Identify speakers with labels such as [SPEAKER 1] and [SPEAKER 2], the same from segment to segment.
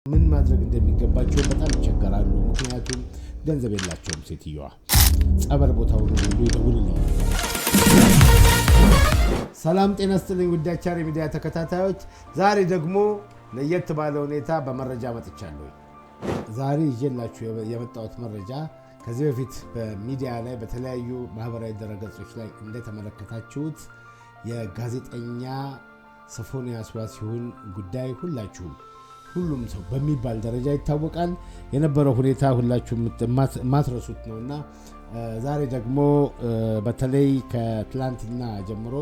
[SPEAKER 1] ምን ማድረግ እንደሚገባቸው በጣም ይቸገራሉ። ምክንያቱም ገንዘብ የላቸውም። ሴትዮዋ ጸበል ቦታው ሁሉ ይደውልልኝ። ሰላም ጤና ይስጥልኝ ውድ አቻሪ ሚዲያ ተከታታዮች፣ ዛሬ ደግሞ ለየት ባለ ሁኔታ በመረጃ መጥቻለሁ። ዛሬ ይዤላችሁ የመጣሁት መረጃ ከዚህ በፊት በሚዲያ ላይ በተለያዩ ማህበራዊ ድረገጾች ላይ እንደተመለከታችሁት የጋዜጠኛ ሶፎንያስ ዋሲሁን ጉዳይ ሁሉም ሰው በሚባል ደረጃ ይታወቃል። የነበረው ሁኔታ ሁላችሁም ማትረሱት ነውና ዛሬ ደግሞ በተለይ ከትላንትና ጀምሮ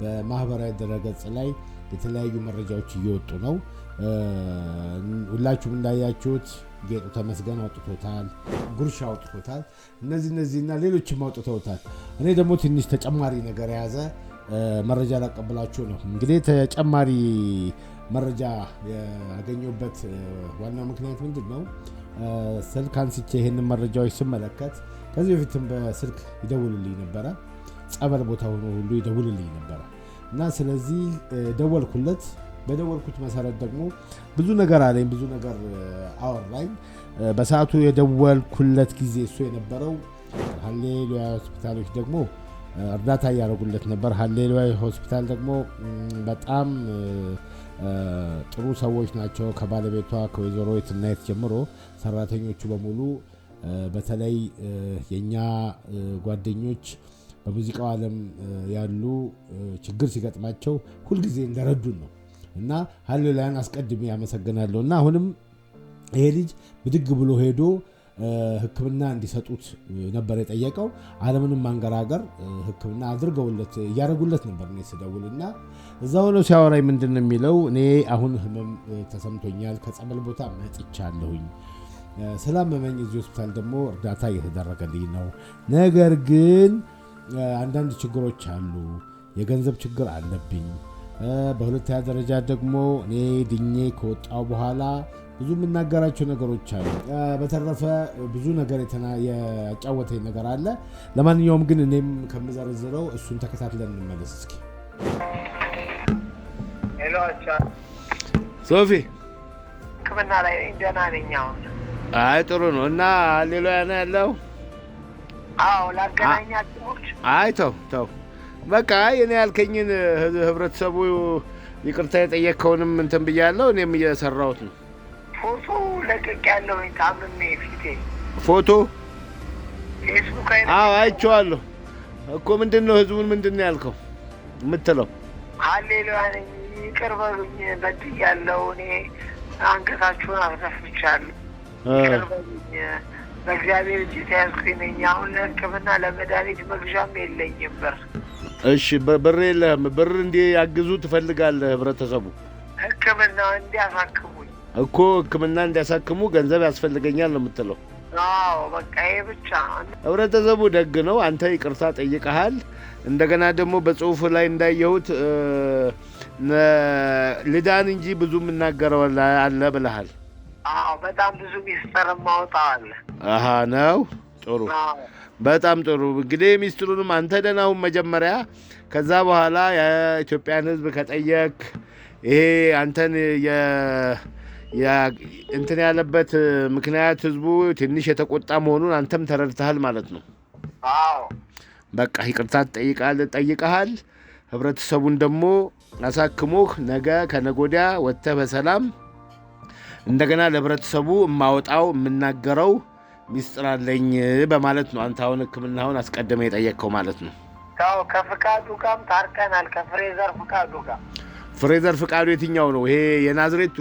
[SPEAKER 1] በማህበራዊ ድረገጽ ላይ የተለያዩ መረጃዎች እየወጡ ነው። ሁላችሁም እንዳያችሁት ጌጡ ተመስገን አውጥቶታል፣ ጉርሻ አውጥቶታል፣ እነዚህና ሌሎችም አውጥተውታል። እኔ ደግሞ ትንሽ ተጨማሪ ነገር የያዘ መረጃ ላቀብላችሁ ነው። እንግዲህ ተጨማሪ መረጃ ያገኘሁበት ዋናው ምክንያት ምንድነው? ስልክ አንስቼ ይሄንን መረጃዎች ስመለከት ከዚህ በፊትም በስልክ ይደውልልኝ ነበረ፣ ጸበል ቦታ ሆኖ ሁሉ ይደውልልኝ ነበረ እና ስለዚህ ደወልኩለት። በደወልኩት መሰረት ደግሞ ብዙ ነገር አለኝ፣ ብዙ ነገር አወራኝ። በሰዓቱ የደወልኩለት ጊዜ እሱ የነበረው ሃሌሉያ ሆስፒታሎች ደግሞ እርዳታ ያደረጉለት ነበር። ሃሌሉያ ሆስፒታል ደግሞ በጣም ጥሩ ሰዎች ናቸው። ከባለቤቷ ከወይዘሮ የትናየት ጀምሮ ሰራተኞቹ በሙሉ በተለይ የኛ ጓደኞች በሙዚቃው ዓለም ያሉ ችግር ሲገጥማቸው ሁልጊዜ እንደረዱን ነው እና ሃሌሉያን አስቀድሜ ያመሰግናለሁ። እና አሁንም ይሄ ልጅ ብድግ ብሎ ሄዶ ሕክምና እንዲሰጡት ነበር የጠየቀው። ዓለምንም ማንገራገር ሕክምና እያደረጉለት ነበር። እኔ ስደውልና እዛው ነው ሲያወራኝ ምንድነው የሚለው፣ እኔ አሁን ህመም ተሰምቶኛል፣ ከጸበል ቦታ መጥቻለሁኝ፣ ስላመመኝ እዚህ ሆስፒታል ደግሞ እርዳታ እየተደረገልኝ ነው። ነገር ግን አንዳንድ ችግሮች አሉ፣ የገንዘብ ችግር አለብኝ። በሁለተኛ ደረጃ ደግሞ እኔ ድኜ ከወጣው በኋላ ብዙ የምናገራቸው ነገሮች አሉ። በተረፈ ብዙ ነገር ያጫወተኝ ነገር አለ። ለማንኛውም ግን እኔም ከምዘረዝረው እሱን ተከታትለን እንመለስ እስኪ።
[SPEAKER 2] ሄሎ አቻ
[SPEAKER 1] ሶፊ፣
[SPEAKER 2] ሕክምና ላይ ደህና ነኝ አሁን።
[SPEAKER 1] አይ ጥሩ ነው። እና ሃሌሉያ ነው ያለው?
[SPEAKER 2] አዎ ላገናኛችሁ።
[SPEAKER 1] አይ ተው በቃ የኔ ያልከኝን ህብረተሰቡ ይቅርታ የጠየቀውንም እንትን ብያለሁ። እኔም እየሰራሁት ነው።
[SPEAKER 2] ፎቶ ለቅቄያለሁ። ታምሜ ፊቴ
[SPEAKER 1] ፎቶ
[SPEAKER 2] ፌስቡክ
[SPEAKER 1] አይቼዋለሁ እኮ። ምንድነው ህዝቡን ምንድነው ያልከው የምትለው?
[SPEAKER 2] ሃሌሉያ ነኝ፣ ይቅር በሉኝ፣ በድያለሁ፣ እኔ አንገታችሁን አስደፍቻለሁ፣ ይቅር በሉኝ፣ በእግዚአብሔር እጅ ተያዝኩኝ ነኝ። አሁን ለሕክምና ለመድኃኒት መግዣም የለኝም ብር።
[SPEAKER 1] እሺ ብር የለህም? ብር እንዲያግዙ ትፈልጋለህ ህብረተሰቡ?
[SPEAKER 2] ሕክምና እንዲያሳክሙኝ
[SPEAKER 1] እኮ ሕክምና እንዲያሳክሙ ገንዘብ ያስፈልገኛል ነው የምትለው?
[SPEAKER 2] አዎ በቃ ይሄ ብቻ።
[SPEAKER 1] ህብረተሰቡ ደግ ነው። አንተ ይቅርታ ጠይቀሃል። እንደገና ደግሞ በጽሁፍ ላይ እንዳየሁት ልዳን እንጂ ብዙ የምናገረው አለ ብለሃል።
[SPEAKER 2] አዎ በጣም ብዙ ሚስጥር ማውጣት አለ።
[SPEAKER 1] አሃ ነው። ጥሩ፣ በጣም ጥሩ። እንግዲህ ሚስጥሩንም አንተ ደህናውን መጀመሪያ፣ ከዛ በኋላ የኢትዮጵያን ህዝብ ከጠየቅ ይሄ አንተን እንትን ያለበት ምክንያት ህዝቡ ትንሽ የተቆጣ መሆኑን አንተም ተረድተሃል ማለት ነው።
[SPEAKER 2] አዎ
[SPEAKER 1] በቃ ይቅርታ ጠይቀሃል። ህብረተሰቡን ደግሞ አሳክሞህ ነገ ከነገ ወዲያ ወጥተህ በሰላም እንደገና ለህብረተሰቡ የምናገረው ሚስጥር አለኝ በማለት ነው አንተ አሁን ሕክምናውን አስቀድመህ የጠየቅከው ማለት ነው።
[SPEAKER 2] አዎ ከፍቃዱ ጋርም ታርቀናል። ከፍሬዘር ፍቃዱ ጋር።
[SPEAKER 1] ፍሬዘር ፍቃዱ የትኛው ነው? ይሄ የናዝሬቱ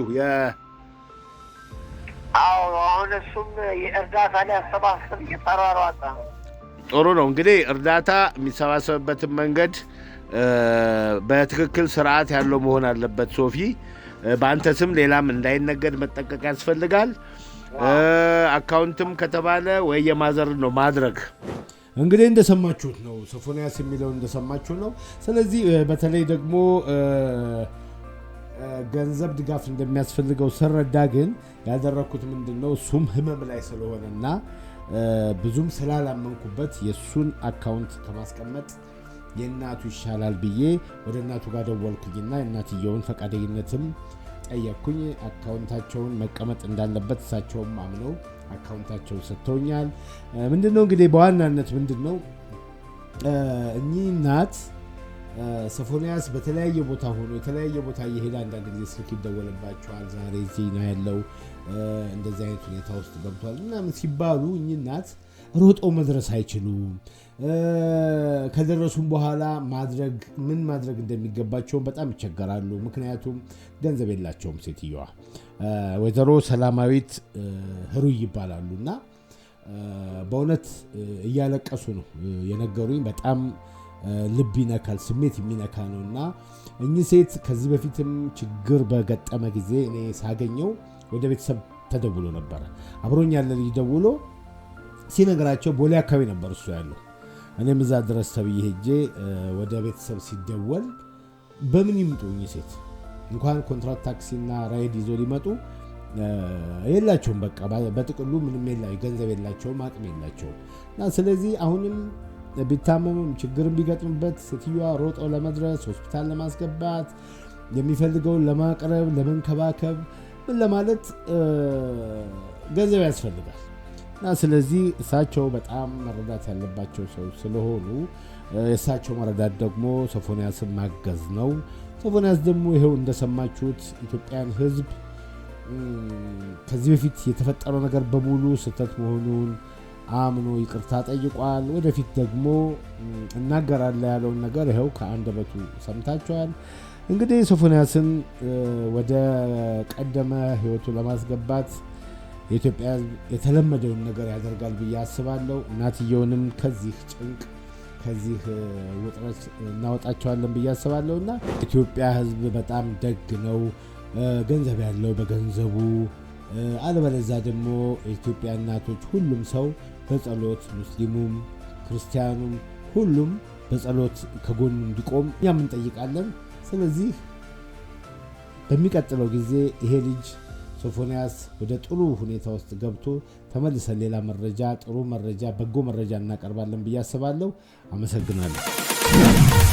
[SPEAKER 2] አዎ አሁን እሱም የእርዳታ ሊያሰባስብ እየተሯሯጠ ነው።
[SPEAKER 1] ጥሩ ነው። እንግዲህ እርዳታ የሚሰባሰብበትን መንገድ በትክክል ስርዓት ያለው መሆን አለበት። ሶፊ፣ በአንተ ስም ሌላም እንዳይነገድ መጠንቀቅ ያስፈልጋል። አካውንትም ከተባለ ወይ የማዘር ነው ማድረግ። እንግዲህ እንደሰማችሁት ነው፣ ሶፎንያስ የሚለው እንደሰማችሁ ነው። ስለዚህ በተለይ ደግሞ ገንዘብ ድጋፍ እንደሚያስፈልገው ስረዳ ግን ያደረኩት ምንድነው እሱም ህመም ላይ ስለሆነና ብዙም ስላላመንኩበት የሱን አካውንት ከማስቀመጥ የእናቱ ይሻላል ብዬ ወደ እናቱ ጋር ደወልኩኝና የእናትየውን ፈቃደኝነትም ጠየቅኩኝ። አካውንታቸውን መቀመጥ እንዳለበት እሳቸውም አምነው አካውንታቸውን ሰጥተውኛል። ምንድነው እንግዲህ በዋናነት ምንድነው እኚህ እናት ሶፎንያስ በተለያየ ቦታ ሆኖ የተለያየ ቦታ እየሄደ አንዳንድ ጊዜ ስልክ ይደወልባቸዋል። ዛሬ እዚህ ነው ያለው እንደዚህ አይነት ሁኔታ ውስጥ ገብቷል ምናምን ሲባሉ እኚህ እናት ሮጠው መድረስ አይችሉም። ከደረሱም በኋላ ምን ማድረግ እንደሚገባቸው በጣም ይቸገራሉ። ምክንያቱም ገንዘብ የላቸውም። ሴትዮዋ ወይዘሮ ሰላማዊት ህሩይ ይባላሉና በእውነት እያለቀሱ ነው የነገሩኝ። በጣም ልብ ይነካል፣ ስሜት የሚነካ ነውና እኚህ ሴት ከዚህ በፊትም ችግር በገጠመ ጊዜ እኔ ሳገኘው ወደ ቤተሰብ ተደውሎ ነበረ። አብሮኝ ያለ ልጅ ደውሎ ሲነግራቸው ቦሌ አካባቢ ነበር እሱ ያለው። እኔም እዛ ድረስ ተብዬ ሄጄ ወደ ቤተሰብ ሲደወል በምን ይምጡ እኚህ ሴት እንኳን ኮንትራት ታክሲና ራይድ ይዞ ሊመጡ የላቸውም። በቃ በጥቅሉ ምንም የላቸው፣ ገንዘብ የላቸውም፣ አቅም የላቸውም። እና ስለዚህ አሁንም ቢታመሙም ችግርም ቢገጥምበት ሴትዮዋ ሮጠው ለመድረስ ሆስፒታል ለማስገባት የሚፈልገውን ለማቅረብ ለመንከባከብ ምን ለማለት ገንዘብ ያስፈልጋል። እና ስለዚህ እሳቸው በጣም መረዳት ያለባቸው ሰው ስለሆኑ የእሳቸው መረዳት ደግሞ ሶፎንያስን ማገዝ ነው። ሶፎንያስ ደግሞ ይኸው እንደሰማችሁት ኢትዮጵያን ሕዝብ ከዚህ በፊት የተፈጠረው ነገር በሙሉ ስህተት መሆኑን አምኖ ይቅርታ ጠይቋል። ወደፊት ደግሞ እናገራለሁ ያለውን ነገር ይኸው ከአንደበቱ ሰምታችኋል። እንግዲህ ሶፎንያስን ወደ ቀደመ ህይወቱ ለማስገባት የኢትዮጵያ ሕዝብ የተለመደውን ነገር ያደርጋል ብዬ አስባለሁ። እናትየውንም ከዚህ ጭንቅ ከዚህ ውጥረት እናወጣቸዋለን ብዬ አስባለሁና ኢትዮጵያ ሕዝብ በጣም ደግ ነው። ገንዘብ ያለው በገንዘቡ፣ አለበለዛ ደግሞ የኢትዮጵያ እናቶች ሁሉም ሰው በጸሎት ሙስሊሙም ክርስቲያኑም ሁሉም በጸሎት ከጎኑ እንዲቆም እኛም እንጠይቃለን። ስለዚህ በሚቀጥለው ጊዜ ይሄ ልጅ ሶፎንያስ ወደ ጥሩ ሁኔታ ውስጥ ገብቶ ተመልሰን ሌላ መረጃ፣ ጥሩ መረጃ፣ በጎ መረጃ እናቀርባለን ብዬ አስባለሁ። አመሰግናለሁ።